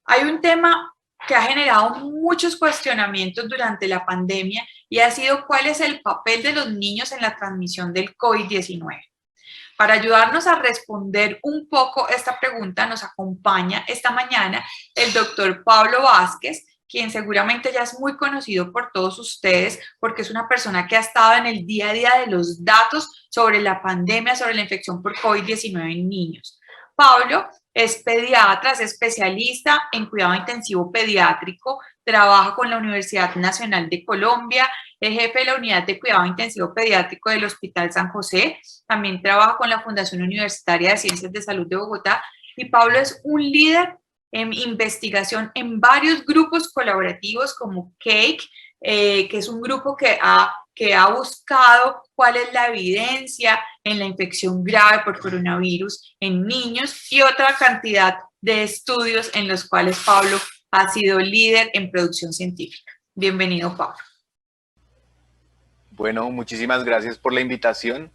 Hay un tema que ha generado muchos cuestionamientos durante la pandemia y ha sido cuál es el papel de los niños en la transmisión del COVID-19. Para ayudarnos a responder un poco esta pregunta, nos acompaña esta mañana el doctor Pablo Vázquez, quien seguramente ya es muy conocido por todos ustedes porque es una persona que ha estado en el día a día de los datos sobre la pandemia, sobre la infección por COVID-19 en niños. Pablo es pediatra, es especialista en cuidado intensivo pediátrico, trabaja con la Universidad Nacional de Colombia, es jefe de la unidad de cuidado intensivo pediátrico del Hospital San José, también trabaja con la Fundación Universitaria de Ciencias de Salud de Bogotá y Pablo es un líder en investigación en varios grupos colaborativos como CAKE, que es un grupo que ha buscado cuál es la evidencia en la infección grave por coronavirus en niños y otra cantidad de estudios en los cuales Pablo ha sido líder en producción científica. Bienvenido, Pablo. Bueno, muchísimas gracias por la invitación.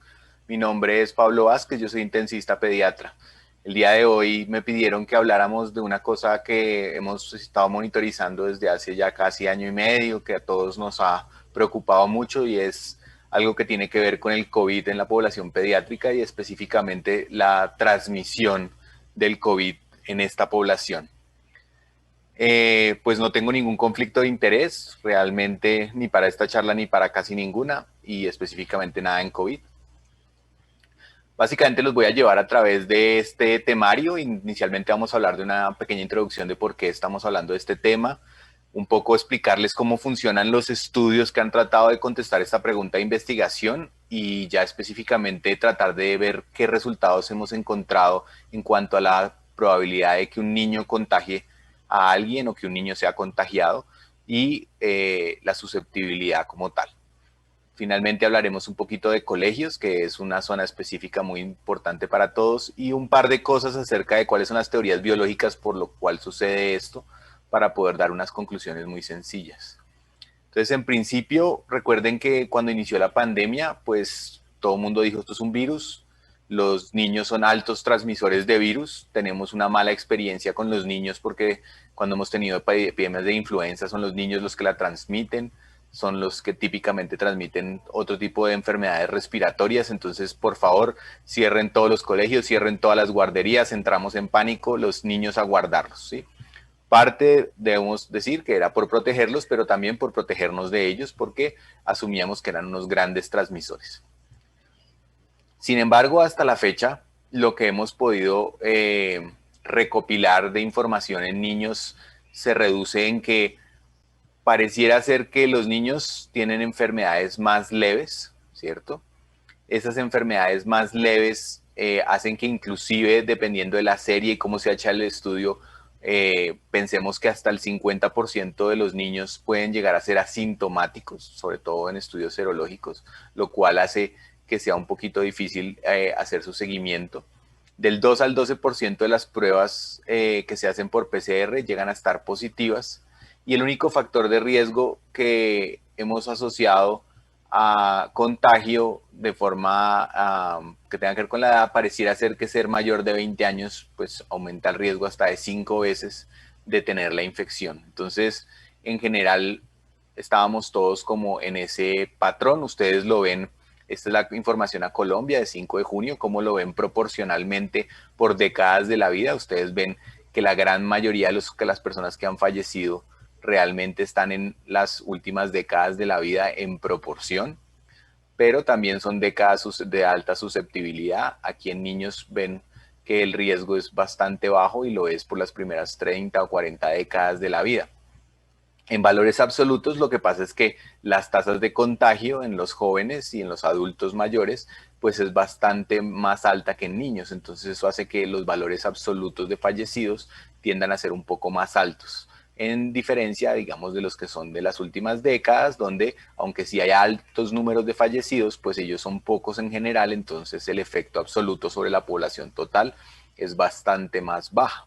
Mi nombre es Pablo Vázquez, yo soy intensivista pediatra. El día de hoy me pidieron que habláramos de una cosa que hemos estado monitorizando desde hace ya casi año y medio, que a todos nos ha preocupado mucho y es algo que tiene que ver con el COVID en la población pediátrica y específicamente la transmisión del COVID en esta población. Pues no tengo ningún conflicto de interés, realmente ni para esta charla ni para casi ninguna, y específicamente nada en COVID. Básicamente los voy a llevar a través de este temario. Inicialmente vamos a hablar de una pequeña introducción de por qué estamos hablando de este tema, un poco explicarles cómo funcionan los estudios que han tratado de contestar esta pregunta de investigación y ya específicamente tratar de ver qué resultados hemos encontrado en cuanto a la probabilidad de que un niño contagie a alguien o que un niño sea contagiado y la susceptibilidad como tal. Finalmente hablaremos un poquito de colegios, que es una zona específica muy importante para todos, y un par de cosas acerca de cuáles son las teorías biológicas por lo cual sucede esto, para poder dar unas conclusiones muy sencillas. Entonces, en principio, recuerden que cuando inició la pandemia, pues todo el mundo dijo esto es un virus, los niños son altos transmisores de virus, tenemos una mala experiencia con los niños porque cuando hemos tenido epidemias de influenza son los niños los que la transmiten, son los que típicamente transmiten otro tipo de enfermedades respiratorias, entonces por favor cierren todos los colegios, cierren todas las guarderías, entramos en pánico, los niños a guardarlos, ¿sí? Parte debemos decir que era por protegerlos, pero también por protegernos de ellos porque asumíamos que eran unos grandes transmisores. Sin embargo, hasta la fecha, lo que hemos podido recopilar de información en niños se reduce en que pareciera ser que los niños tienen enfermedades más leves, ¿cierto? Esas enfermedades más leves hacen que inclusive, dependiendo de la serie y cómo se ha hecho el estudio, pensemos que hasta el 50% de los niños pueden llegar a ser asintomáticos, sobre todo en estudios serológicos, lo cual hace que sea un poquito difícil hacer su seguimiento. Del 2 al 12% de las pruebas que se hacen por PCR llegan a estar positivas y el único factor de riesgo que hemos asociado a contagio de forma que tenga que ver con la edad pareciera ser que ser mayor de 20 años pues aumenta el riesgo hasta de 5 veces de tener la infección. Entonces, en general, estábamos todos como en ese patrón. Ustedes lo ven, esta es la información a Colombia de 5 de junio, cómo lo ven proporcionalmente por décadas de la vida. Ustedes ven que la gran mayoría de las personas que han fallecido realmente están en las últimas décadas de la vida en proporción, pero también son décadas de alta susceptibilidad. Aquí en niños ven que el riesgo es bastante bajo y lo es por las primeras 30 o 40 décadas de la vida. En valores absolutos, lo que pasa es que las tasas de contagio en los jóvenes y en los adultos mayores pues es bastante más alta que en niños, entonces eso hace que los valores absolutos de fallecidos tiendan a ser un poco más altos, en diferencia, digamos, de los que son de las últimas décadas, donde aunque sí hay altos números de fallecidos, pues ellos son pocos en general, entonces el efecto absoluto sobre la población total es bastante más bajo.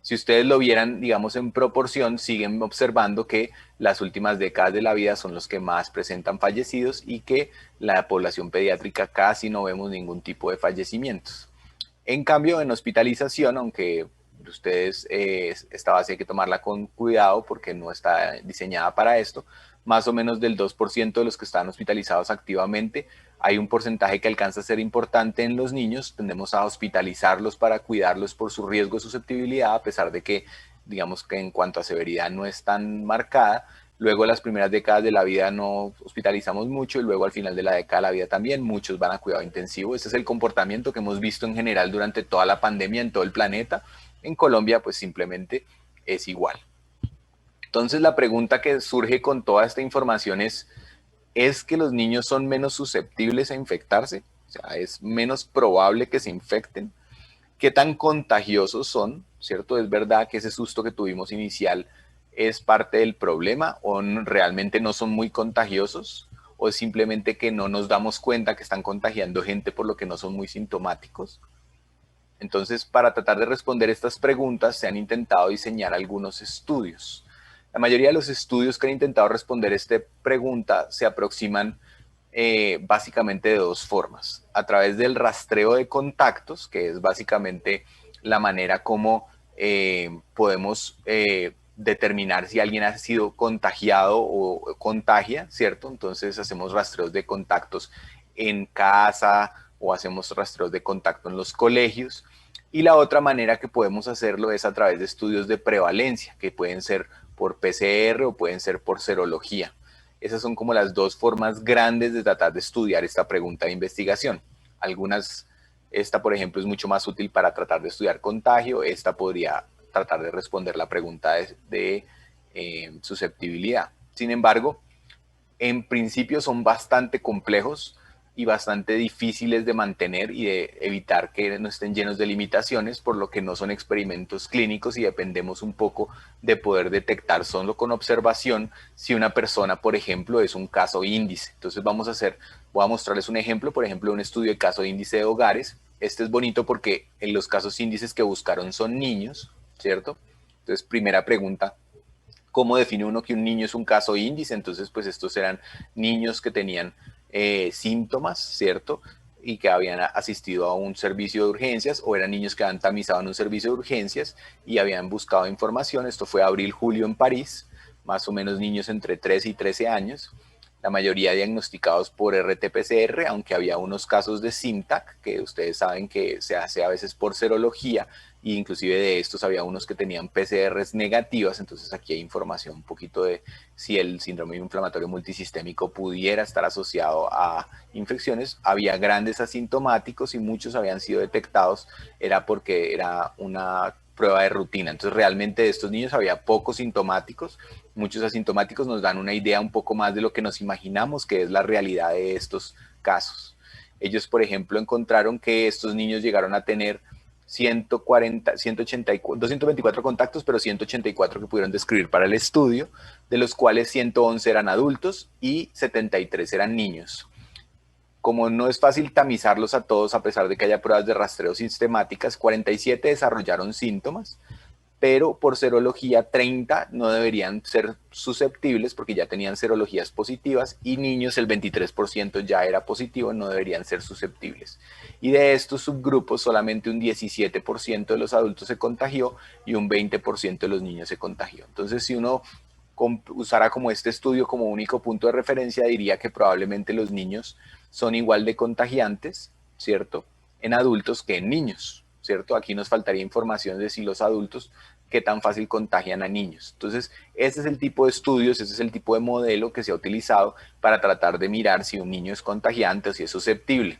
Si ustedes lo vieran, digamos, en proporción, siguen observando que las últimas décadas de la vida son los que más presentan fallecidos y que la población pediátrica casi no vemos ningún tipo de fallecimientos. En cambio, en hospitalización, aunque ustedes esta base hay que tomarla con cuidado porque no está diseñada para esto. Más o menos del 2% de los que están hospitalizados activamente, hay un porcentaje que alcanza a ser importante en los niños. Tendemos a hospitalizarlos para cuidarlos por su riesgo de susceptibilidad, a pesar de que, digamos que en cuanto a severidad no es tan marcada. Luego las primeras décadas de la vida no hospitalizamos mucho y luego al final de la década de la vida también muchos van a cuidado intensivo. Ese es el comportamiento que hemos visto en general durante toda la pandemia en todo el planeta. En Colombia pues simplemente es igual. Entonces la pregunta que surge con toda esta información ¿es que los niños son menos susceptibles a infectarse? O sea, ¿es menos probable que se infecten? ¿Qué tan contagiosos son? ¿Cierto? ¿Es verdad que ese susto que tuvimos inicial es parte del problema o realmente no son muy contagiosos? ¿O es simplemente que no nos damos cuenta que están contagiando gente por lo que no son muy sintomáticos? Entonces, para tratar de responder estas preguntas, se han intentado diseñar algunos estudios. La mayoría de los estudios que han intentado responder esta pregunta se aproximan básicamente de dos formas. A través del rastreo de contactos, que es básicamente la manera como podemos determinar si alguien ha sido contagiado o contagia, ¿cierto? Entonces hacemos rastreos de contactos en casa o hacemos rastreos de contacto en los colegios. Y la otra manera que podemos hacerlo es a través de estudios de prevalencia, que pueden ser por PCR o pueden ser por serología. Esas son como las dos formas grandes de tratar de estudiar esta pregunta de investigación. Esta por ejemplo es mucho más útil para tratar de estudiar contagio, esta podría tratar de responder la pregunta de susceptibilidad. Sin embargo, en principio son bastante complejos y bastante difíciles de mantener y de evitar que no estén llenos de limitaciones, por lo que no son experimentos clínicos y dependemos un poco de poder detectar solo con observación si una persona, por ejemplo, es un caso índice. Entonces voy a mostrarles un ejemplo, por ejemplo, un estudio de caso índice de hogares. Este es bonito porque en los casos índices que buscaron son niños, ¿cierto? Entonces, primera pregunta, ¿cómo define uno que un niño es un caso índice? Entonces, pues estos eran niños que tenían síntomas, ¿cierto? Y que habían asistido a un servicio de urgencias o eran niños que habían tamizado en un servicio de urgencias y habían buscado información. Esto fue abril-julio en París, más o menos niños entre 3 y 13 años, la mayoría diagnosticados por RT-PCR, aunque había unos casos de SIMTAC, que ustedes saben que se hace a veces por serología, e inclusive de estos había unos que tenían PCRs negativas. Entonces aquí hay información un poquito de si el síndrome inflamatorio multisistémico pudiera estar asociado a infecciones. Había grandes asintomáticos y muchos habían sido detectados, era porque era una prueba de rutina. Entonces realmente de estos niños había pocos sintomáticos. Muchos asintomáticos nos dan una idea un poco más de lo que nos imaginamos que es la realidad de estos casos. Ellos, por ejemplo, encontraron que estos niños llegaron a tener 224 contactos, pero 184 que pudieron describir para el estudio, de los cuales 111 eran adultos y 73 eran niños. Como no es fácil tamizarlos a todos, a pesar de que haya pruebas de rastreo sistemáticas, 47 desarrollaron síntomas, pero por serología 30 no deberían ser susceptibles porque ya tenían serologías positivas y niños el 23% ya era positivo, no deberían ser susceptibles. Y de estos subgrupos solamente un 17% de los adultos se contagió y un 20% de los niños se contagió. Entonces si uno usara como este estudio como único punto de referencia, diría que probablemente los niños son igual de contagiantes, ¿cierto?, en adultos que en niños, ¿cierto? Aquí nos faltaría información de si los adultos qué tan fácil contagian a niños. Entonces, ese es el tipo de estudios, ese es el tipo de modelo que se ha utilizado para tratar de mirar si un niño es contagiante o si es susceptible.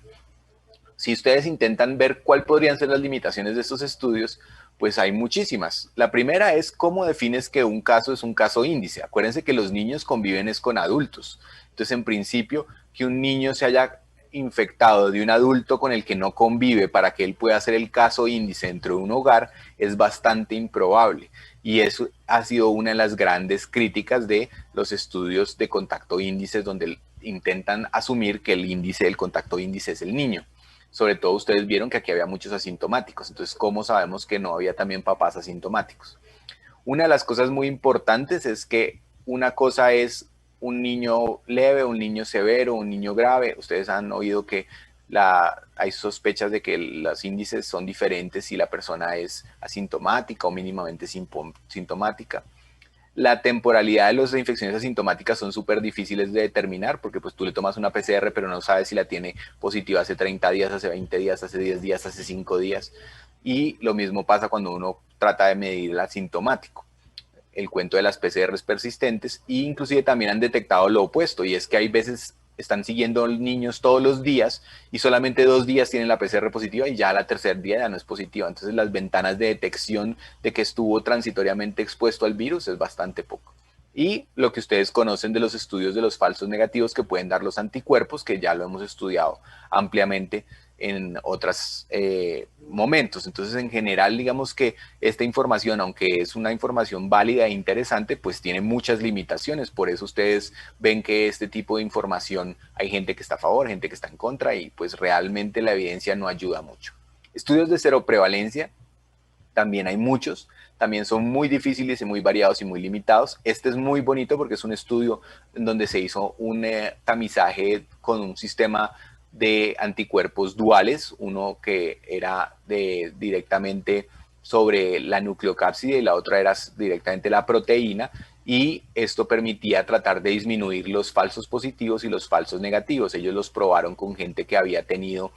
Si ustedes intentan ver cuáles podrían ser las limitaciones de estos estudios, pues hay muchísimas. La primera es cómo defines que un caso es un caso índice. Acuérdense que los niños conviven es con adultos. Entonces, en principio, que un niño se haya infectado de un adulto con el que no convive para que él pueda ser el caso índice dentro de un hogar es bastante improbable. Y eso ha sido una de las grandes críticas de los estudios de contacto índices, donde intentan asumir que el índice del contacto índice es el niño. Sobre todo ustedes vieron que aquí había muchos asintomáticos. Entonces, ¿cómo sabemos que no había también papás asintomáticos? Una de las cosas muy importantes es que una cosa es un niño leve, un niño severo, un niño grave. Ustedes han oído que hay sospechas de que los índices son diferentes si la persona es asintomática o mínimamente sintomática. La temporalidad de las infecciones asintomáticas son súper difíciles de determinar porque pues tú le tomas una PCR pero no sabes si la tiene positiva hace 30 días, hace 20 días, hace 10 días, hace 5 días. Y lo mismo pasa cuando uno trata de medir el asintomático. El cuento de las PCRs persistentes, e inclusive también han detectado lo opuesto, y es que hay veces están siguiendo niños todos los días y solamente 2 días tienen la PCR positiva y ya la tercer día ya no es positiva. Entonces las ventanas de detección de que estuvo transitoriamente expuesto al virus es bastante poco. Y lo que ustedes conocen de los estudios de los falsos negativos que pueden dar los anticuerpos, que ya lo hemos estudiado ampliamente en otros momentos. Entonces, en general, digamos que esta información, aunque es una información válida e interesante, pues tiene muchas limitaciones. Por eso ustedes ven que este tipo de información hay gente que está a favor, gente que está en contra, y pues realmente la evidencia no ayuda mucho. Estudios de cero prevalencia, también hay muchos, también son muy difíciles y muy variados y muy limitados. Este es muy bonito porque es un estudio en donde se hizo un tamizaje con un sistema de anticuerpos duales, uno que era directamente sobre la nucleocápside y la otra era directamente la proteína, y esto permitía tratar de disminuir los falsos positivos y los falsos negativos. Ellos los probaron con gente que había tenido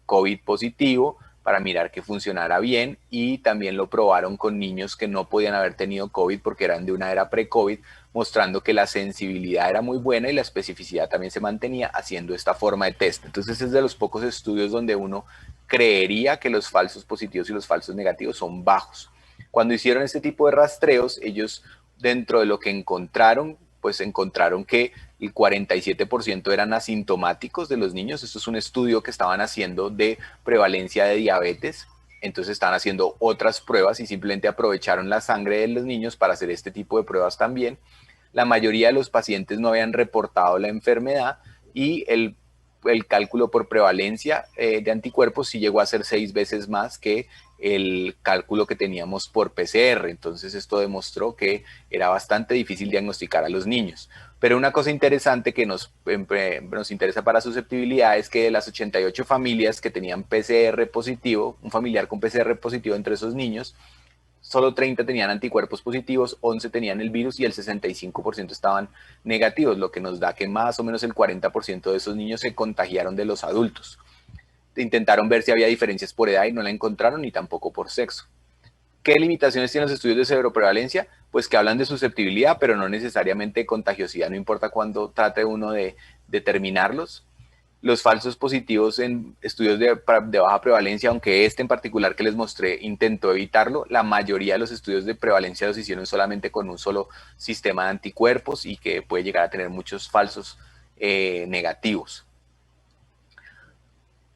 COVID positivo para mirar que funcionara bien, y también lo probaron con niños que no podían haber tenido COVID porque eran de una era pre-COVID, mostrando que la sensibilidad era muy buena y la especificidad también se mantenía haciendo esta forma de test. Entonces es de los pocos estudios donde uno creería que los falsos positivos y los falsos negativos son bajos. Cuando hicieron este tipo de rastreos, ellos dentro de lo que encontraron, pues encontraron que el 47% eran asintomáticos de los niños. Esto es un estudio que estaban haciendo de prevalencia de diabetes. Entonces estaban haciendo otras pruebas y simplemente aprovecharon la sangre de los niños para hacer este tipo de pruebas también. La mayoría de los pacientes no habían reportado la enfermedad, y el cálculo por prevalencia de anticuerpos sí llegó a ser 6 veces más que el cálculo que teníamos por PCR. Entonces esto demostró que era bastante difícil diagnosticar a los niños. Pero una cosa interesante que nos interesa para susceptibilidad es que de las 88 familias que tenían PCR positivo, un familiar con PCR positivo entre esos niños, solo 30 tenían anticuerpos positivos, 11 tenían el virus y el 65% estaban negativos, lo que nos da que más o menos el 40% de esos niños se contagiaron de los adultos. Intentaron ver si había diferencias por edad y no la encontraron, ni tampoco por sexo. ¿Qué limitaciones tienen los estudios de seroprevalencia? Pues que hablan de susceptibilidad, pero no necesariamente de contagiosidad, no importa cuándo trate uno de determinarlos. Los falsos positivos en estudios de baja prevalencia, aunque este en particular que les mostré intentó evitarlo, la mayoría de los estudios de prevalencia los hicieron solamente con un solo sistema de anticuerpos y que puede llegar a tener muchos falsos negativos.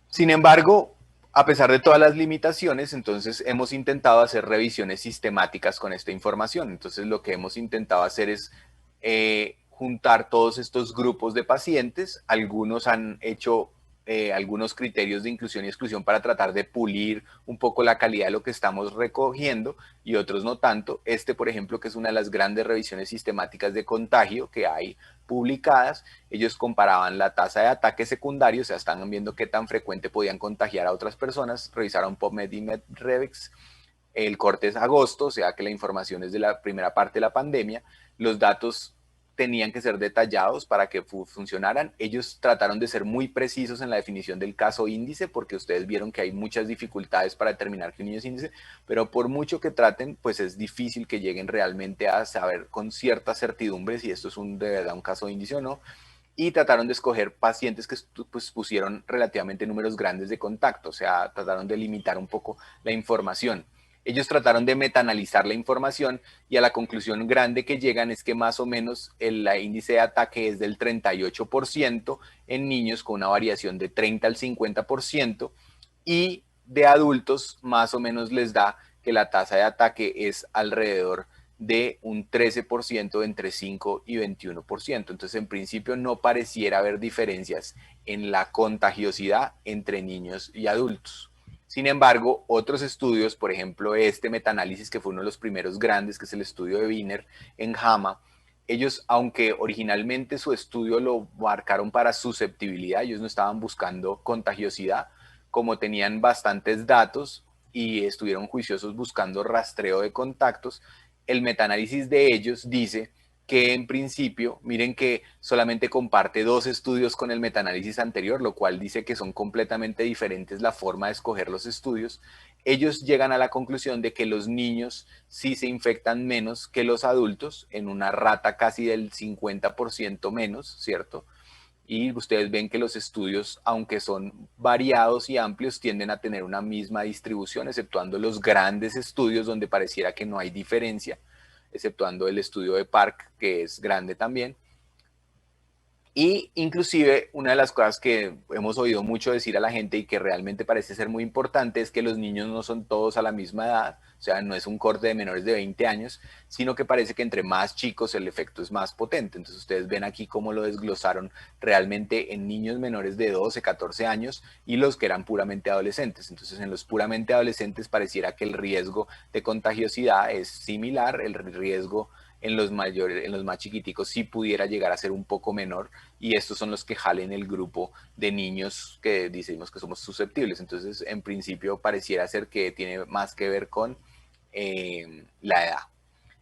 Sin embargo, a pesar de todas las limitaciones, entonces hemos intentado hacer revisiones sistemáticas con esta información. Entonces lo que hemos intentado hacer es juntar todos estos grupos de pacientes. Algunos han hecho algunos criterios de inclusión y exclusión para tratar de pulir un poco la calidad de lo que estamos recogiendo, y otros no tanto. Por ejemplo, que es una de las grandes revisiones sistemáticas de contagio que hay publicadas, ellos comparaban la tasa de ataque secundario, o sea, están viendo qué tan frecuente podían contagiar a otras personas, revisaron PubMed y MedRevex, el corte es agosto, o sea que la información es de la primera parte de la pandemia, los datos tenían que ser detallados para que funcionaran. Ellos trataron de ser muy precisos en la definición del caso índice, porque ustedes vieron que hay muchas dificultades para determinar que un niño es índice, pero por mucho que traten, pues es difícil que lleguen realmente a saber con cierta certidumbre si esto es de verdad un caso índice o no. Y trataron de escoger pacientes que pues, pusieron relativamente números grandes de contacto, o sea, trataron de limitar un poco la información. Ellos trataron de metaanalizar la información, y a la conclusión grande que llegan es que más o menos el índice de ataque es del 38% en niños, con una variación de 30 al 50%, y de adultos más o menos les da que la tasa de ataque es alrededor de un 13% entre 5 y 21%. Entonces, en principio no pareciera haber diferencias en la contagiosidad entre niños y adultos. Sin embargo, otros estudios, por ejemplo, este metaanálisis que fue uno de los primeros grandes, que es el estudio de Wiener en JAMA, Ellos, aunque originalmente su estudio lo marcaron para susceptibilidad, ellos no estaban buscando contagiosidad, como tenían bastantes datos y estuvieron juiciosos buscando rastreo de contactos, el metaanálisis de ellos dice que en principio, miren que solamente comparte 2 estudios con el metaanálisis anterior, lo cual dice que son completamente diferentes la forma de escoger los estudios. Ellos llegan a la conclusión de que los niños sí se infectan menos que los adultos, en una rata casi del 50% menos, ¿cierto? Y ustedes ven que los estudios, aunque son variados y amplios, tienden a tener una misma distribución, exceptuando los grandes estudios donde pareciera que no hay diferencia, exceptuando el estudio de Park, que es grande también. Y inclusive una de las cosas que hemos oído mucho decir a la gente y que realmente parece ser muy importante es que los niños no son todos a la misma edad, o sea, no es un corte de menores de 20 años, sino que parece que entre más chicos el efecto es más potente. Entonces ustedes ven aquí cómo lo desglosaron realmente en niños menores de 12, 14 años y los que eran puramente adolescentes. Entonces en los puramente adolescentes pareciera que el riesgo de contagiosidad es similar, el riesgo en los mayores, en los más chiquiticos sí pudiera llegar a ser un poco menor, y estos son los que jalen el grupo de niños que decimos que somos susceptibles. Entonces, en principio, pareciera ser que tiene más que ver con la edad.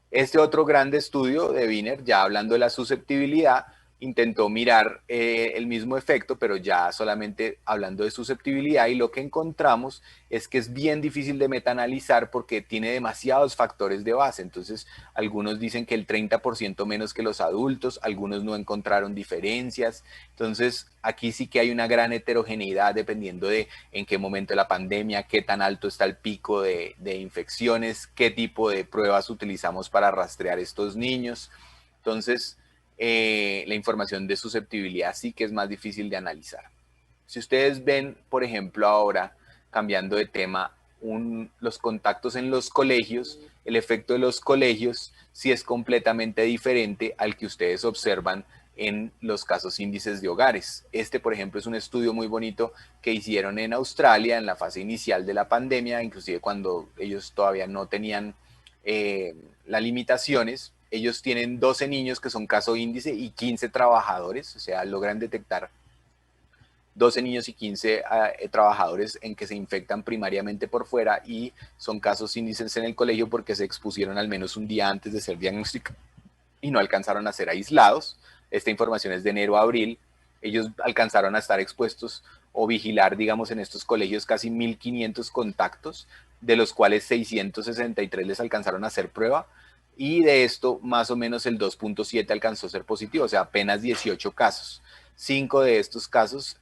Este otro grande estudio de Wiener, ya hablando de la susceptibilidad, intentó mirar el mismo efecto, pero ya solamente hablando de susceptibilidad, y lo que encontramos es que es bien difícil de metaanalizar porque tiene demasiados factores de base. Entonces, algunos dicen que el 30% menos que los adultos, algunos no encontraron diferencias. Entonces, aquí sí que hay una gran heterogeneidad dependiendo de en qué momento de la pandemia, qué tan alto está el pico de infecciones, qué tipo de pruebas utilizamos para rastrear estos niños. Entonces, la información de susceptibilidad sí que es más difícil de analizar. Si ustedes ven, por ejemplo, ahora, cambiando de tema, los contactos en los colegios, el efecto de los colegios sí es completamente diferente al que ustedes observan en los casos índices de hogares. Este, por ejemplo, es un estudio muy bonito que hicieron en Australia en la fase inicial de la pandemia, inclusive cuando ellos todavía no tenían las limitaciones. Ellos tienen 12 niños que son caso índice y 15 trabajadores, o sea, logran detectar 12 niños y 15 trabajadores en que se infectan primariamente por fuera, y son casos índices en el colegio porque se expusieron al menos un día antes de ser diagnosticados y no alcanzaron a ser aislados. Esta información es de enero a abril. Ellos alcanzaron a estar expuestos o vigilar, digamos, en estos colegios casi 1.500 contactos, de los cuales 663 les alcanzaron a hacer prueba, y de esto más o menos el 2.7 alcanzó a ser positivo, o sea, apenas 18 casos. 5 de estos casos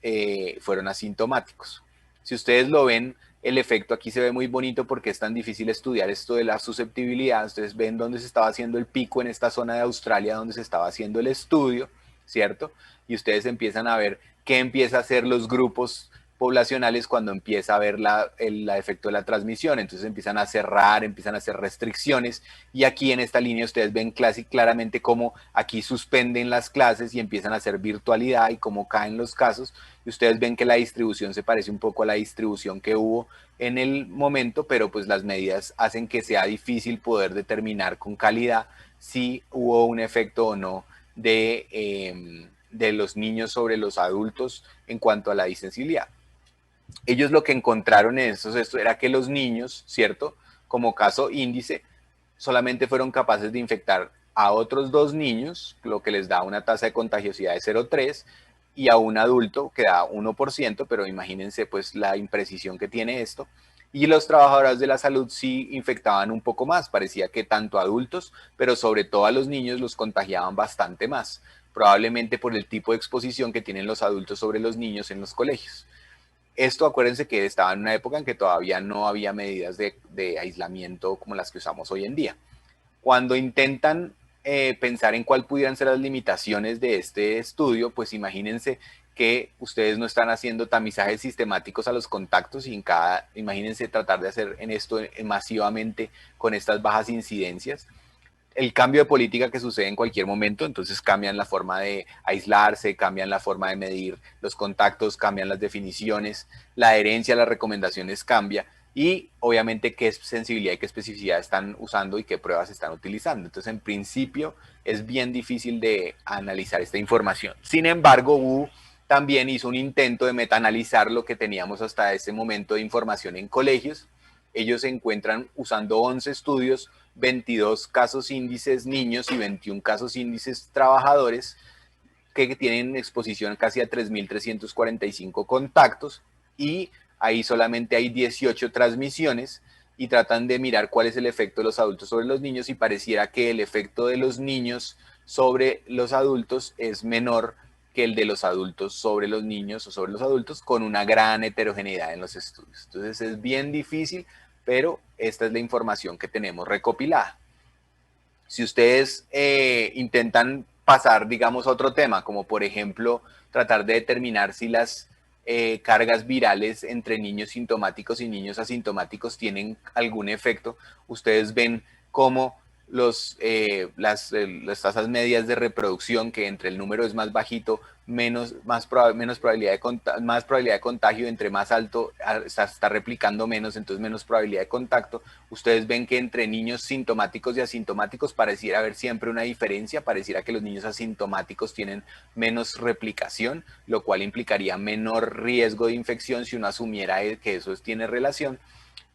fueron asintomáticos. Si ustedes lo ven, el efecto aquí se ve muy bonito porque es tan difícil estudiar esto de la susceptibilidad. Ustedes ven dónde se estaba haciendo el pico en esta zona de Australia, donde se estaba haciendo el estudio, ¿cierto? Y ustedes empiezan a ver qué empieza a hacer los grupos poblacionales cuando empieza a ver el efecto de la transmisión. Entonces empiezan a cerrar, empiezan a hacer restricciones, y aquí en esta línea ustedes ven claramente cómo aquí suspenden las clases y empiezan a hacer virtualidad y cómo caen los casos, y ustedes ven que la distribución se parece un poco a la distribución que hubo en el momento, pero pues las medidas hacen que sea difícil poder determinar con calidad si hubo un efecto o no de los niños sobre los adultos en cuanto a la disensibilidad. Ellos lo que encontraron en esto era que los niños, ¿cierto? Como caso índice, solamente fueron capaces de infectar a otros 2 niños, lo que les da una tasa de contagiosidad de 0,3, y a un adulto que da 1%, pero imagínense pues la imprecisión que tiene esto. Y los trabajadores de la salud sí infectaban un poco más, parecía que tanto adultos, pero sobre todo a los niños los contagiaban bastante más, probablemente por el tipo de exposición que tienen los adultos sobre los niños en los colegios. Esto, acuérdense que estaba en una época en que todavía no había medidas de aislamiento como las que usamos hoy en día. Cuando intentan pensar en cuál pudieran ser las limitaciones de este estudio, pues imagínense que ustedes no están haciendo tamizajes sistemáticos a los contactos, y imagínense tratar de hacer en esto masivamente con estas bajas incidencias. El cambio de política que sucede en cualquier momento, entonces cambian la forma de aislarse, cambian la forma de medir los contactos, cambian las definiciones, la adherencia a las recomendaciones cambia. y obviamente qué sensibilidad y qué especificidad están usando y qué pruebas están utilizando. Entonces, en principio, es bien difícil de analizar esta información. Sin embargo, Wu también hizo un intento de metaanalizar lo que teníamos hasta ese momento de información en colegios. Ellos se encuentran usando 11 estudios, 22 casos índices niños y 21 casos índices trabajadores, que tienen exposición casi a 3.345 contactos, y ahí solamente hay 18 transmisiones, y tratan de mirar cuál es el efecto de los adultos sobre los niños, y pareciera que el efecto de los niños sobre los adultos es menor que el de los adultos sobre los niños o sobre los adultos, con una gran heterogeneidad en los estudios. Entonces es bien difícil, pero esta es la información que tenemos recopilada. Si ustedes intentan pasar, digamos, a otro tema, como por ejemplo tratar de determinar si las cargas virales entre niños sintomáticos y niños asintomáticos tienen algún efecto, ustedes ven cómo las tasas medias de reproducción, que entre el número es más bajito, más probabilidad de contagio, entre más alto está replicando menos, entonces menos probabilidad de contacto. Ustedes ven que entre niños sintomáticos y asintomáticos pareciera haber siempre una diferencia, pareciera que los niños asintomáticos tienen menos replicación, lo cual implicaría menor riesgo de infección si uno asumiera que eso tiene relación.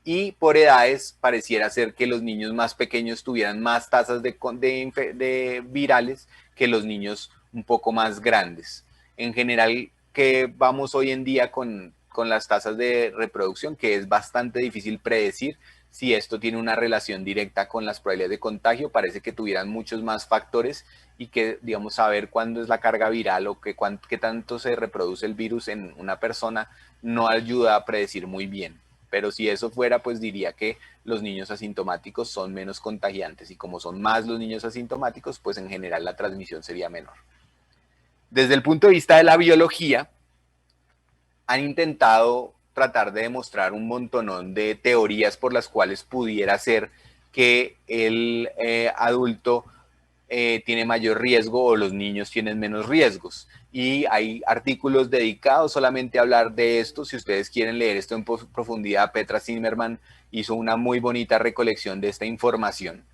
Y por edades pareciera ser que los niños más pequeños tuvieran más tasas de virales que los niños un poco más grandes. En general, que vamos hoy en día con las tasas de reproducción, que es bastante difícil predecir si esto tiene una relación directa con las probabilidades de contagio. Parece que tuvieran muchos más factores, y que, digamos, saber cuándo es la carga viral o qué tanto se reproduce el virus en una persona no ayuda a predecir muy bien. Pero si eso fuera, pues diría que los niños asintomáticos son menos contagiantes, y como son más los niños asintomáticos, pues en general la transmisión sería menor. Desde el punto de vista de la biología, han intentado tratar de demostrar un montonón de teorías por las cuales pudiera ser que el adulto tiene mayor riesgo o los niños tienen menos riesgos. Y hay artículos dedicados solamente a hablar de esto. Si ustedes quieren leer esto en profundidad, Petra Zimmerman hizo una muy bonita recolección de esta información,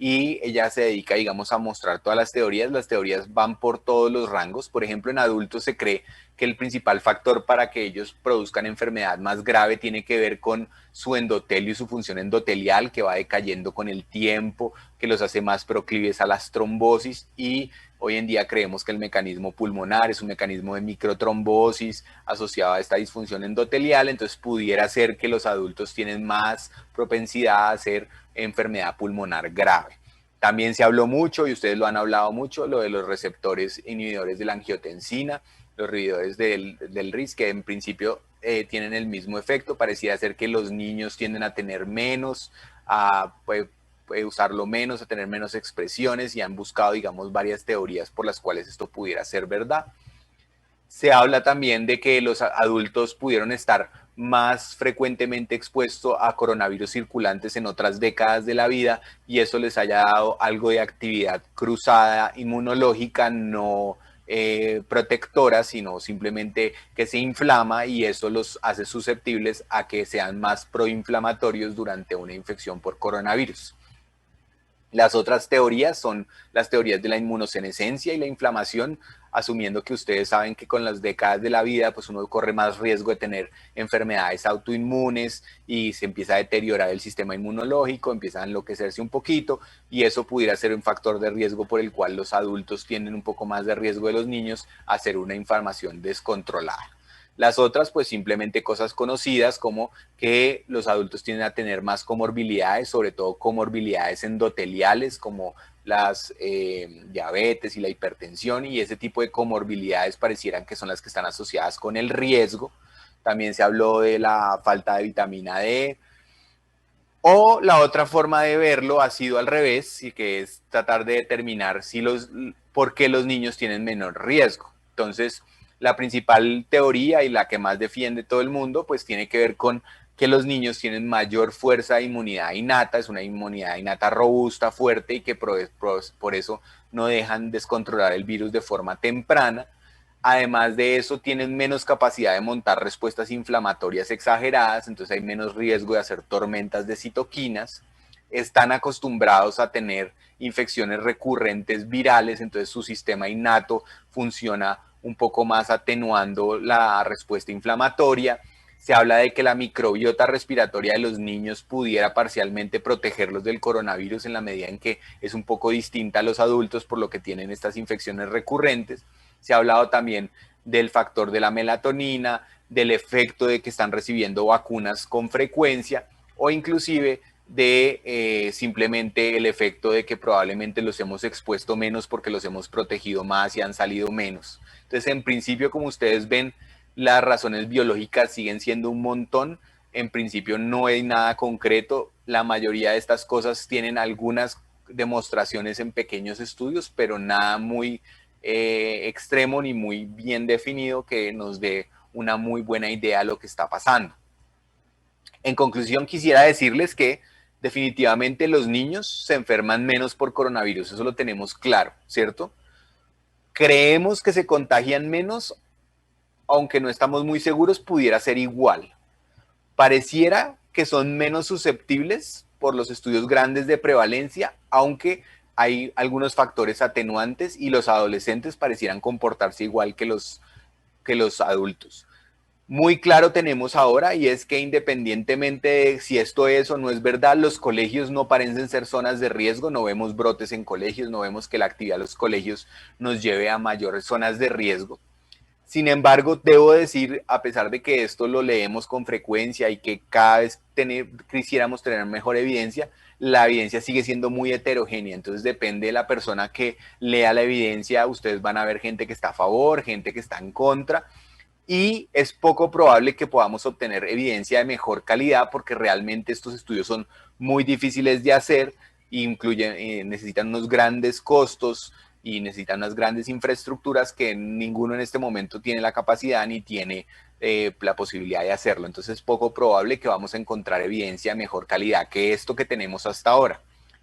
y ella se dedica, digamos, a mostrar todas las teorías. Las teorías van por todos los rangos. Por ejemplo, en adultos se cree que el principal factor para que ellos produzcan enfermedad más grave tiene que ver con su endotelio y su función endotelial, que va decayendo con el tiempo, que los hace más proclives a las trombosis, y hoy en día creemos que el mecanismo pulmonar es un mecanismo de microtrombosis asociado a esta disfunción endotelial. Entonces pudiera ser que los adultos tienen más propensidad a hacer enfermedad pulmonar grave. También se habló mucho, y ustedes lo han hablado mucho, lo de los receptores inhibidores de la angiotensina, los inhibidores del RIS, que en principio tienen el mismo efecto. Pareciera ser que los niños tienden a tener menos, puede usarlo menos, a tener menos expresiones, y han buscado, digamos, varias teorías por las cuales esto pudiera ser verdad. Se habla también de que los adultos pudieron estar más frecuentemente expuestos a coronavirus circulantes en otras décadas de la vida, y eso les haya dado algo de actividad cruzada inmunológica, no protectora, sino simplemente que se inflama, y eso los hace susceptibles a que sean más proinflamatorios durante una infección por coronavirus. Las otras teorías son las teorías de la inmunosenescencia y la inflamación, asumiendo que ustedes saben que con las décadas de la vida pues uno corre más riesgo de tener enfermedades autoinmunes, y se empieza a deteriorar el sistema inmunológico, empieza a enloquecerse un poquito, y eso pudiera ser un factor de riesgo por el cual los adultos tienen un poco más de riesgo de los niños a hacer una inflamación descontrolada. Las otras, pues simplemente cosas conocidas, como que los adultos tienden a tener más comorbilidades, sobre todo comorbilidades endoteliales, como las diabetes y la hipertensión, y ese tipo de comorbilidades parecieran que son las que están asociadas con el riesgo. También se habló de la falta de vitamina D. O la otra forma de verlo ha sido al revés, y que es tratar de determinar por qué los niños tienen menor riesgo. Entonces, la principal teoría, y la que más defiende todo el mundo, pues tiene que ver con que los niños tienen mayor fuerza de inmunidad innata, es una inmunidad innata robusta, fuerte, y que por eso no dejan descontrolar el virus de forma temprana. Además de eso, tienen menos capacidad de montar respuestas inflamatorias exageradas, entonces hay menos riesgo de hacer tormentas de citoquinas. Están acostumbrados a tener infecciones recurrentes virales, entonces su sistema innato funciona un poco más atenuando la respuesta inflamatoria. Se habla de que la microbiota respiratoria de los niños pudiera parcialmente protegerlos del coronavirus en la medida en que es un poco distinta a los adultos, por lo que tienen estas infecciones recurrentes. Se ha hablado también del factor de la melatonina, del efecto de que están recibiendo vacunas con frecuencia o inclusive de simplemente el efecto de que probablemente los hemos expuesto menos porque los hemos protegido más y han salido menos. Entonces, en principio, como ustedes ven, las razones biológicas siguen siendo un montón. En principio no hay nada concreto. La mayoría de estas cosas tienen algunas demostraciones en pequeños estudios, pero nada muy extremo ni muy bien definido que nos dé una muy buena idea de lo que está pasando. En conclusión, quisiera decirles que definitivamente los niños se enferman menos por coronavirus, eso lo tenemos claro, ¿cierto? Creemos que se contagian menos, aunque no estamos muy seguros, pudiera ser igual. Pareciera que son menos susceptibles por los estudios grandes de prevalencia, aunque hay algunos factores atenuantes y los adolescentes parecieran comportarse igual que los adultos. Muy claro tenemos ahora, y es que independientemente de si esto es o no es verdad, los colegios no parecen ser zonas de riesgo, no vemos brotes en colegios, no vemos que la actividad de los colegios nos lleve a mayores zonas de riesgo. Sin embargo, debo decir, a pesar de que esto lo leemos con frecuencia y que cada vez quisiéramos tener mejor evidencia, la evidencia sigue siendo muy heterogénea. Entonces depende de la persona que lea la evidencia, ustedes van a ver gente que está a favor, gente que está en contra, y es poco probable que podamos obtener evidencia de mejor calidad porque realmente estos estudios son muy difíciles de hacer, necesitan unos grandes costos y necesitan unas grandes infraestructuras que ninguno en este momento tiene la capacidad ni tiene la posibilidad de hacerlo. Entonces es poco probable que vamos a encontrar evidencia de mejor calidad que esto que tenemos hasta ahora.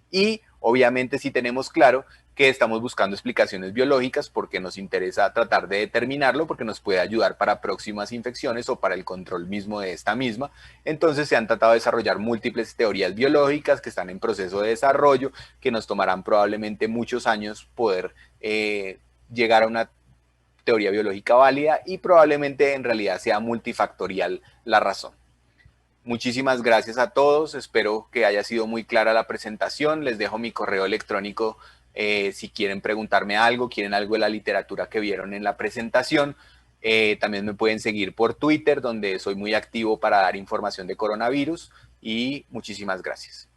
Y obviamente sí tenemos claro que estamos buscando explicaciones biológicas porque nos interesa tratar de determinarlo, porque nos puede ayudar para próximas infecciones o para el control mismo de esta misma. Entonces se han tratado de desarrollar múltiples teorías biológicas que están en proceso de desarrollo, que nos tomarán probablemente muchos años poder llegar a una teoría biológica válida y probablemente en realidad sea multifactorial la razón. Muchísimas gracias a todos, espero que haya sido muy clara la presentación, les dejo mi correo electrónico si quieren preguntarme algo, quieren algo de la literatura que vieron en la presentación. También me pueden seguir por Twitter, donde soy muy activo para dar información de coronavirus, y muchísimas gracias.